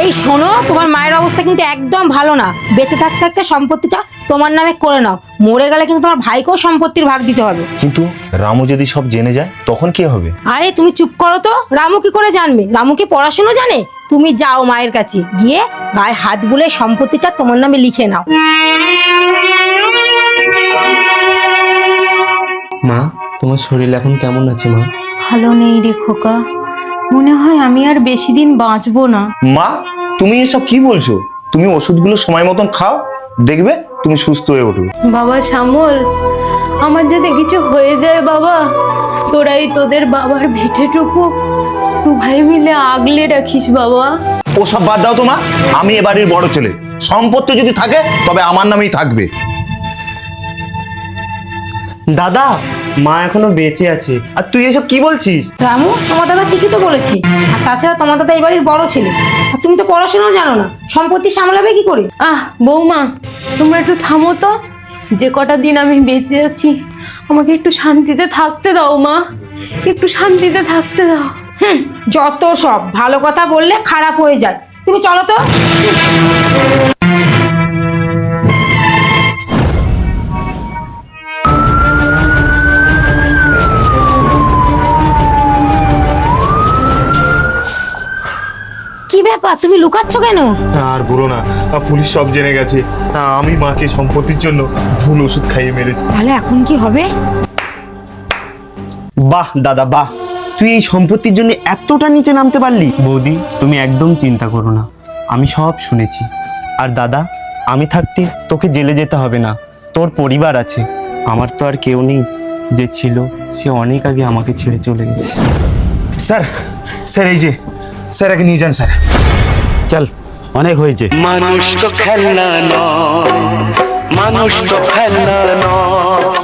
এই শোনো, তোমার মায়ের অবস্থা কিন্তু একদম ভালো না। বেঁচে থাকতে থাকতে সম্পত্তিটা তোমার নামে করে নাও, মরে গেলে কিন্তু তোমার ভাইকেও সম্পত্তির ভাগ দিতে হবে। কিন্তু রামু যদি সব জেনে যায় তখন কি হবে? আরে তুমি চুপ করো তো, রামু কি করে জানবে? রামু কি পড়াশুনো জানে? তুমি যাও মায়ের কাছে, গিয়ে গায়ে হাত বুলে সম্পত্তিটা তোমার নামে লিখে নাও। মা, তোমার শরীর এখন কেমন আছে মা? ভালো নেই রে খোকা, মনে হয় আমি আর বেশি দিন বাঁচবো না। মা, তুমি এসব কি বলছো? তুমি ওষুধগুলো সময় মতন খাও, দেখবে তুমি সুস্থ হয়ে উঠবে। বাবা শ্যামল, আমার যদি কিছু হয়ে যায় বাবা, তোরাই তোদের বাবার ভিটেটুকু দু ভাই মিলে আগলে রাখিস বাবা। ওসব বাদ দাও তো মা, আমি এ বাড়ির বড় ছেলে, সম্পত্তি যদি থাকে তবে আমার নামেই থাকবে। দাদা, মা এখনো বেঁচে আছে, আর তুই এসব কি বলছিস? রামু, তোমার দাদা ঠিকই তো বলেছি। আর তাছাড়া তোমার দাদা এই বাড়ির বড় ছেলে, আর তুমি তো পড়াশোনাও জানো না, সম্পত্তি সামলাবে কি করে? বৌমা, তোমরা একটু থামো তো। যে কটা দিন আমি বেঁচে আছি আমাকে একটু শান্তিতে থাকতে দাও মা, একটু শান্তিতে থাকতে দাও। যত সব ভালো কথা বললে খারাপ হয়ে যায়। তুমি চলো তো। কি ব্যাপার, তুমি লুকাচ্ছ কেন? আর বলো না, পুলিশ সব জেনে গেছে। আমি মাকে সম্পত্তির জন্য ভুল ওষুধ খাইয়ে মেরেছি। তাহলে এখন কি হবে? বাহ দাদা বাহ, তুই এই সম্পত্তির জন্য এতটা নিচে নামতে পারলি। বৌদি, তুমি একদম চিন্তা করো না, আমি সব শুনেছি। আর দাদা, আমি থাকতে তোকে জেলে যেতে হবে না, তোর পরিবার আছে। আমার তো আর কেউ নেই, যে ছিল সে অনেক আগে আমাকে ছেড়ে চলে গেছে। স্যার, স্যার এই যে, স্যার আগে নিয়ে যান স্যার। চল, অনেক হয়েছে। মানুষ তো খেলনা নয়, মানুষ তো খেলনা নয়।